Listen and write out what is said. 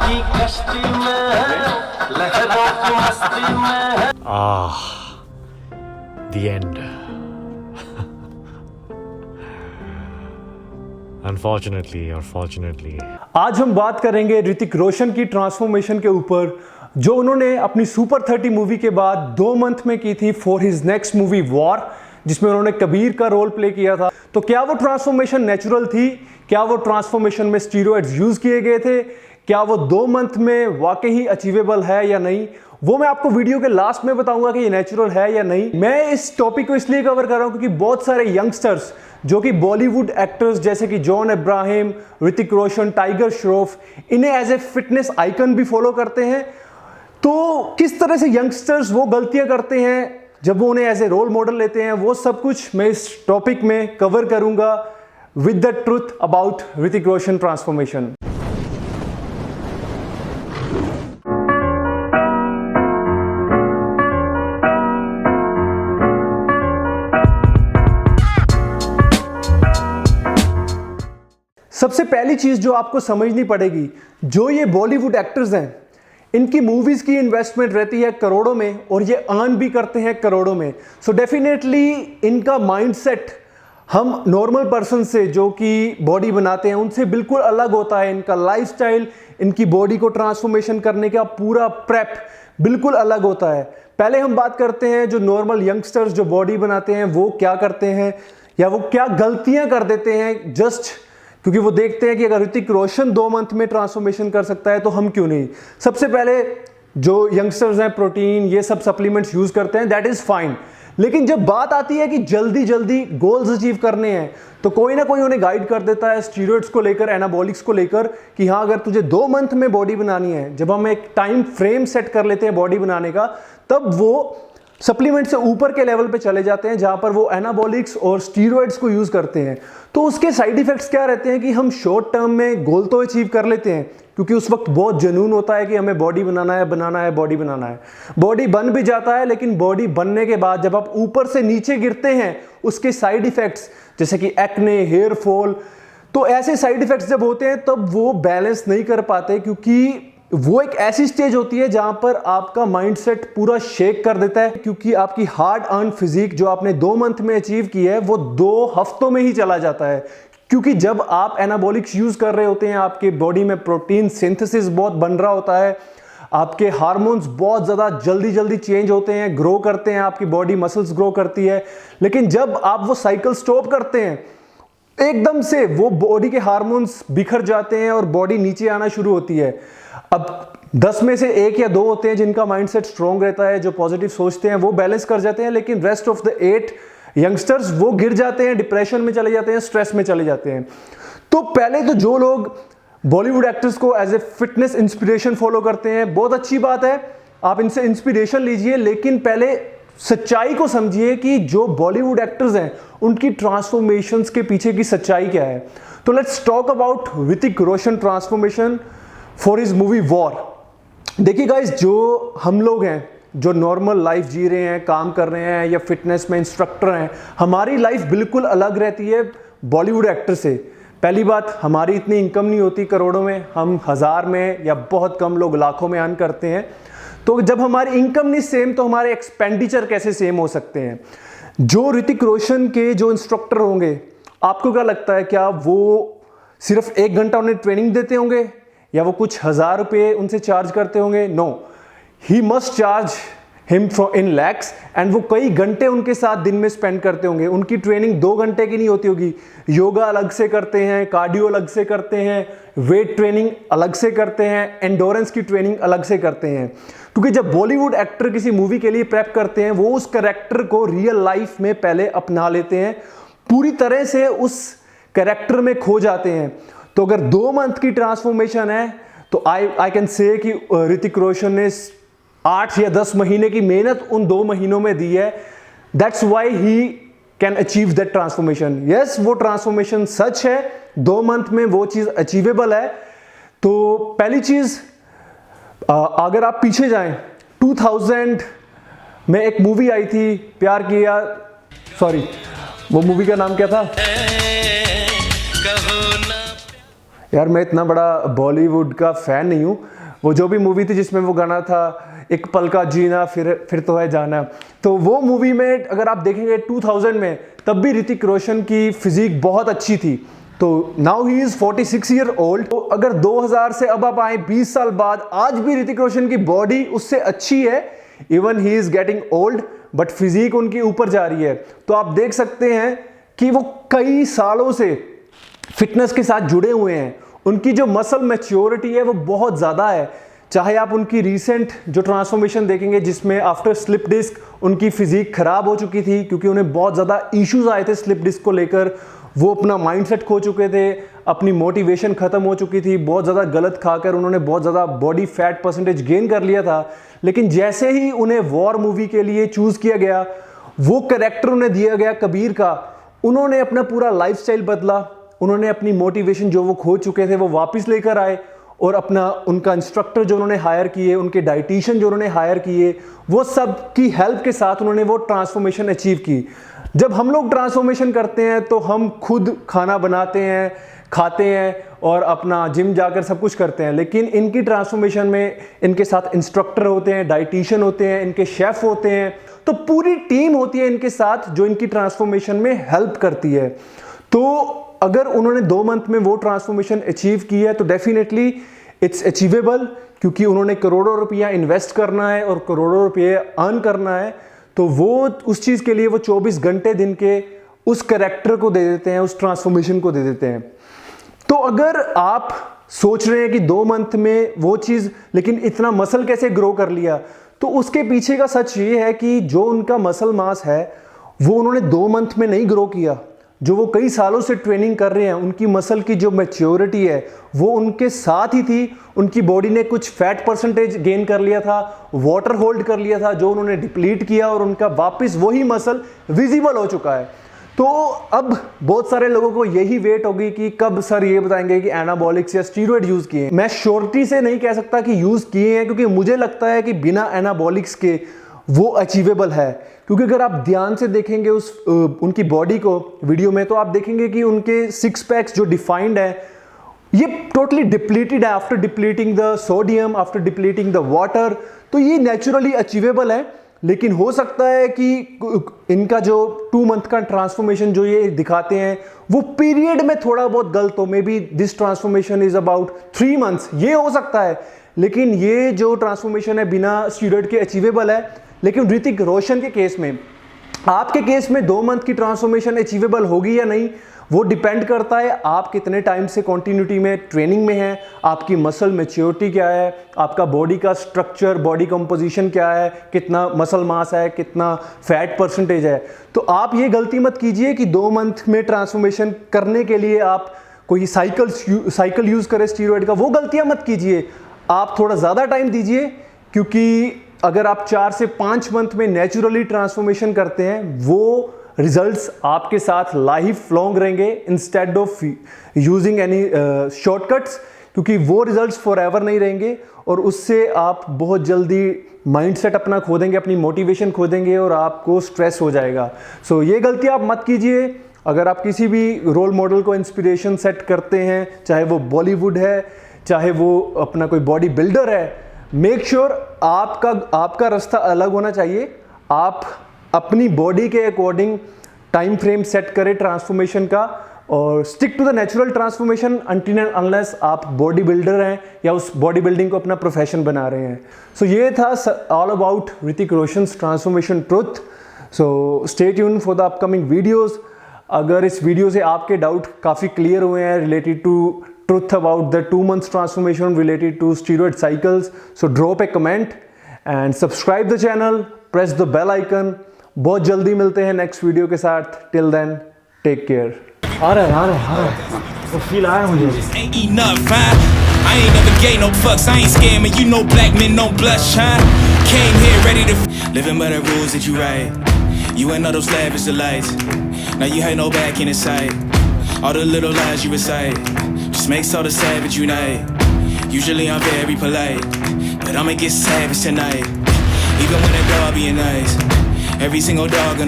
की कश्ती में लहरों की मस्ती में। The end. Unfortunately or fortunately. आज हम बात करेंगे ऋतिक रोशन की ट्रांसफॉर्मेशन के ऊपर जो उन्होंने अपनी सुपर 30 मूवी के बाद 2 मंथ में की थी for his next movie war, जिसमें उन्होंने कबीर का रोल प्ले किया था। तो क्या वो ट्रांसफॉर्मेशन नेचुरल थी? क्या वो ट्रांसफॉर्मेशन में स्टीरॉइड्स यूज किए गए थे? क्या वो 2 मंथ में वाकई ही अचीवेबल है या नहीं? वो मैं आपको वीडियो के लास्ट में बताऊंगा कि ये नेचुरल है या नहीं। मैं इस टॉपिक को इसलिए कवर कर रहा हूं क्योंकि बहुत सारे यंगस्टर्स जो कि बॉलीवुड एक्टर्स जैसे कि John Abraham, Hrithik Roshan, tiger Shroff, इन्हें एज ए फिटनेस आइकन भी फॉलो करते हैं। तो किस तरह से यंगस्टर्स वो गलतियां करते हैं जब वो उन्हें एज ए रोल मॉडल लेते हैं, वो सब कुछ मैं इस टॉपिक में कवर करूंगा with the truth about Hrithik Roshan transformation. सबसे पहली चीज जो आपको समझनी पड़ेगी, जो ये बॉलीवुड एक्टर्स हैं, इनकी मूवीज की इन्वेस्टमेंट रहती है करोड़ों में और ये अर्न भी करते हैं करोड़ों में। सो डेफिनेटली इनका माइंडसेट हम नॉर्मल पर्सन से जो कि बॉडी बनाते हैं उनसे बिल्कुल अलग होता है। इनका लाइफस्टाइल, इनकी बॉडी को ट्रांसफॉर्मेशन करने का पूरा प्रेप बिल्कुल अलग होता है। पहले हम बात करते हैं जो नॉर्मल यंगस्टर्स जो बॉडी बनाते हैं वो क्या करते हैं या वो क्या गलतियां कर देते हैं, जस्ट क्योंकि वो देखते हैं कि अगर ऋतिक रोशन 2 मंथ में ट्रांसफॉर्मेशन कर सकता है तो हम क्यों नहीं। सबसे पहले जो यंगस्टर्स हैं प्रोटीन ये सब सप्लीमेंट्स यूज करते हैं, दैट इज फाइन। लेकिन जब बात आती है कि जल्दी जल्दी गोल्स अचीव करने हैं तो कोई ना कोई उन्हें गाइड कर देता है स्टीरॉइड्स को लेकर, एनाबॉलिक्स को लेकर कि हाँ अगर तुझे 2 मंथ में बॉडी बनानी है। जब हम एक टाइम फ्रेम सेट कर लेते हैं बॉडी बनाने का, तब वो सप्लीमेंट से ऊपर के लेवल पे चले जाते हैं जहां पर वो एनाबॉलिक्स और स्टीरॉइड्स को यूज करते हैं। तो उसके साइड इफेक्ट्स क्या रहते हैं कि हम शॉर्ट टर्म में गोल तो अचीव कर लेते हैं क्योंकि उस वक्त बहुत जुनून होता है कि हमें बॉडी बनाना है, बॉडी बनाना है। बॉडी बन भी जाता है, लेकिन बॉडी बनने के बाद जब आप ऊपर से नीचे गिरते हैं उसके साइड इफेक्ट्स जैसे कि एक्ने, हेयर फॉल, तो ऐसे साइड इफेक्ट्स जब होते हैं तब वो बैलेंस नहीं कर पाते क्योंकि वो एक ऐसी स्टेज होती है जहां पर आपका माइंडसेट पूरा शेक कर देता है क्योंकि आपकी हार्ड अर्न फिजिक जो आपने 2 मंथ में अचीव की है वो 2 हफ्तों में ही चला जाता है। क्योंकि जब आप एनाबॉलिक्स यूज कर रहे होते हैं, आपके बॉडी में प्रोटीन सिंथेसिस बहुत बन रहा होता है, आपके हार्मोन्स बहुत ज़्यादा जल्दी जल्दी चेंज होते हैं, ग्रो करते हैं, आपकी बॉडी मसल्स ग्रो करती है। लेकिन जब आप वो साइकिल स्टॉप करते हैं एकदम से वो बॉडी के हार्मोन्स बिखर जाते हैं और बॉडी नीचे आना शुरू होती है। अब 10 में से 1 या 2 होते हैं जिनका माइंडसेट स्ट्रॉन्ग रहता है, जो पॉजिटिव सोचते हैं, वो बैलेंस कर जाते हैं। लेकिन रेस्ट ऑफ द 8 यंगस्टर्स वो गिर जाते हैं, डिप्रेशन में चले जाते हैं, स्ट्रेस में चले जाते हैं। तो पहले तो जो लोग बॉलीवुड एक्टर्स को as a fitness inspiration follow करते हैं, बहुत अच्छी बात है, आप इनसे इंस्पिरेशन लीजिए, लेकिन पहले सच्चाई को समझिए कि जो बॉलीवुड एक्टर्स हैं उनकी ट्रांसफॉर्मेशंस के पीछे की सच्चाई क्या है। तो let's talk about Hrithik Roshan transformation for his movie war. देखिए गाइस, जो हम लोग हैं जो नॉर्मल लाइफ जी रहे हैं, काम कर रहे हैं या फिटनेस में इंस्ट्रक्टर हैं, हमारी लाइफ बिल्कुल अलग रहती है बॉलीवुड एक्टर से। पहली बात, हमारी इतनी इनकम नहीं होती करोड़ों में, हम 1000 में या बहुत कम लोग लाखों में अर्न करते हैं। तो जब हमारी इनकम नहीं सेम तो हमारे एक्सपेंडिचर कैसे सेम हो सकते हैं। जो ऋतिक रोशन के जो इंस्ट्रक्टर होंगे, आपको क्या लगता है, क्या वो सिर्फ 1 घंटा उन्हें ट्रेनिंग देते होंगे या वो कुछ 1000 रुपये उनसे चार्ज करते होंगे? No, he must charge him in lakhs and वो कई घंटे उनके साथ दिन में स्पेंड करते होंगे। उनकी ट्रेनिंग 2 घंटे की नहीं होती होगी, योगा अलग से करते हैं, कार्डियो अलग से करते हैं, वेट ट्रेनिंग अलग से करते हैं, एंडोरेंस की ट्रेनिंग अलग से करते हैं। क्योंकि जब बॉलीवुड एक्टर किसी मूवी के लिए प्रेप करते हैं वो उस कैरेक्टर को रियल लाइफ में पहले अपना लेते हैं, पूरी तरह से उस कैरेक्टर में खो जाते हैं। तो अगर 2 मंथ की ट्रांसफॉर्मेशन है तो आई कैन से कि ऋतिक रोशन ने 8 या 10 महीने की मेहनत उन 2 महीनों में दी है। That's why he can achieve that transformation. Yes, वो ट्रांसफॉर्मेशन सच है, 2 मंथ में वो चीज अचीवेबल है। तो पहली चीज, अगर आप पीछे जाएं 2000 में एक मूवी आई थी प्यार किया, सॉरी वो मूवी का नाम क्या था, यार मैं इतना बड़ा बॉलीवुड का फ़ैन नहीं हूँ। वो जो भी मूवी थी जिसमें वो गाना था एक पल का जीना फिर तो है जाना, तो वो मूवी में अगर आप देखेंगे 2000 में, तब भी ऋतिक रोशन की फिजिक बहुत अच्छी थी। तो now he is 46 year old. तो अगर 2000 से अब आप आए 20 साल बाद, आज भी ऋतिक रोशन की बॉडी उससे अच्छी है। Even he is getting old but physique उनकी ऊपर जा रही है। तो आप देख सकते हैं कि वो कई सालों से फिटनेस के साथ जुड़े हुए हैं। उनकी जो मसल मैच्योरिटी है वो बहुत ज़्यादा है। चाहे आप उनकी रीसेंट जो ट्रांसफॉर्मेशन देखेंगे जिसमें आफ्टर स्लिप डिस्क उनकी फिजिक खराब हो चुकी थी, क्योंकि उन्हें बहुत ज़्यादा इश्यूज आए थे स्लिप डिस्क को लेकर। वो अपना माइंडसेट खो चुके थे, अपनी मोटिवेशन ख़त्म हो चुकी थी, बहुत ज़्यादा गलत खाकर उन्होंने बहुत ज़्यादा बॉडी फैट परसेंटेज गेन कर लिया था। लेकिन जैसे ही उन्हें वॉर मूवी के लिए चूज़ किया गया, वो कैरेक्टर उन्हें दिया गया कबीर का, उन्होंने अपना पूरा लाइफस्टाइल बदला। उन्होंने अपनी मोटिवेशन जो वो खो चुके थे वो वापस लेकर आए, और अपना उनका इंस्ट्रक्टर जो उन्होंने हायर किए, उनके डाइटिशियन जो उन्होंने हायर किए, वो सब की हेल्प के साथ उन्होंने वो ट्रांसफॉर्मेशन अचीव की। जब हम लोग ट्रांसफॉर्मेशन करते हैं तो हम खुद खाना बनाते हैं, खाते हैं और अपना जिम जाकर सब कुछ करते हैं। लेकिन इनकी ट्रांसफॉर्मेशन में इनके साथ इंस्ट्रक्टर होते हैं, डाइटिशियन होते हैं, इनके शेफ होते हैं, तो पूरी टीम होती है इनके साथ जो इनकी ट्रांसफॉर्मेशन में हेल्प करती है। तो अगर उन्होंने 2 मंथ में वो ट्रांसफॉर्मेशन अचीव की है तो डेफिनेटली इट्स अचीवेबल, क्योंकि उन्होंने करोड़ों रुपया इन्वेस्ट करना है और करोड़ों रुपये अर्न करना है। तो वो उस चीज़ के लिए वो 24 घंटे दिन के उस कैरेक्टर को दे देते हैं, उस ट्रांसफॉर्मेशन को दे देते हैं। तो अगर आप सोच रहे हैं कि 2 मंथ में वो चीज़, लेकिन इतना मसल कैसे ग्रो कर लिया, तो उसके पीछे का सच ये है कि जो उनका मसल मास है वो उन्होंने 2 मंथ में नहीं ग्रो किया। जो वो कई सालों से ट्रेनिंग कर रहे हैं, उनकी मसल की जो मैच्योरिटी है वो उनके साथ ही थी। उनकी बॉडी ने कुछ फैट परसेंटेज गेन कर लिया था, वाटर होल्ड कर लिया था जो उन्होंने डिप्लीट किया, और उनका वापस वही मसल विजिबल हो चुका है। तो अब बहुत सारे लोगों को यही वेट होगी कि कब सर ये बताएंगे कि एनाबॉलिक्स या स्टीरॉयड यूज़ किए। मैं श्योरिटी से नहीं कह सकता कि यूज़ किए हैं, क्योंकि मुझे लगता है कि बिना एनाबॉलिक्स के वो अचीवेबल है। क्योंकि अगर आप ध्यान से देखेंगे उनकी बॉडी को वीडियो में, तो आप देखेंगे कि उनके 6 पैक्स जो डिफाइंड है ये टोटली डिप्लीटेड है after depleting the sodium, after depleting the water. तो ये नेचुरली अचीवेबल है। लेकिन हो सकता है कि इनका जो 2 मंथ का ट्रांसफॉर्मेशन जो ये दिखाते हैं वो पीरियड में थोड़ा बहुत गलत हो। May be this transformation is about 3 months, ये हो सकता है। लेकिन ये जो ट्रांसफॉर्मेशन है बिना स्टीरॉयड के अचीवेबल है। लेकिन ऋतिक रोशन के केस में, आपके केस में 2 मंथ की ट्रांसफॉर्मेशन अचीवेबल होगी या नहीं, वो डिपेंड करता है आप कितने टाइम से कॉन्टिन्यूटी में ट्रेनिंग में हैं, आपकी मसल मैच्योरिटी क्या है, आपका बॉडी का स्ट्रक्चर, बॉडी कंपोजिशन क्या है, कितना मसल मास है, कितना फैट परसेंटेज है। तो आप ये गलती मत कीजिए कि 2 मंथ में ट्रांसफॉर्मेशन करने के लिए आप कोई साइकिल यूज़ करें स्टीरॉयड का, वो गलतियाँ मत कीजिए। आप थोड़ा ज़्यादा टाइम दीजिए, क्योंकि अगर आप 4 से 5 मंथ में नेचुरली ट्रांसफॉर्मेशन करते हैं, वो रिजल्ट्स आपके साथ लाइफ लॉन्ग रहेंगे instead of using any shortcuts, क्योंकि वो रिजल्ट्स फॉर एवर नहीं रहेंगे और उससे आप बहुत जल्दी माइंडसेट अपना खो देंगे, अपनी मोटिवेशन खो देंगे और आपको स्ट्रेस हो जाएगा। सो ये गलती आप मत कीजिए। अगर आप किसी भी रोल मॉडल को इंस्पिरेशन सेट करते हैं, चाहे वो बॉलीवुड है, चाहे वो अपना कोई बॉडी बिल्डर है, मेक श्योर आपका रास्ता अलग होना चाहिए। आप अपनी बॉडी के अकॉर्डिंग टाइम फ्रेम सेट करें ट्रांसफॉर्मेशन का, और stick to the natural transformation until and unless आप बॉडी बिल्डर हैं या उस बॉडी बिल्डिंग को अपना प्रोफेशन बना रहे हैं। सो ये था all about Hrithik Roshan's transformation truth. So stay tune for the upcoming videos. अगर इस वीडियो से आपके डाउट काफ़ी क्लियर हुए हैं related to truth about the 2 months transformation related to steroid cycles, so drop a comment and subscribe the channel, press the bell icon। बहुत जल्दी मिलते हैं नेक्स्ट वीडियो के साथ। Till then take care. आ रहा है वो फील आया मुझे। Ain't enough, huh? I ain't never gave no fucks, I ain't scamming, you know black men don't blush, huh? Came here ready to living by the rules that you write. You ain't know those lavish delights. Now you ain't no back in the sight. All the little lies you recite just makes all the savage unite. Usually I'm very polite, but I'ma get savage tonight. Even when a dog being nice, every single dog gonna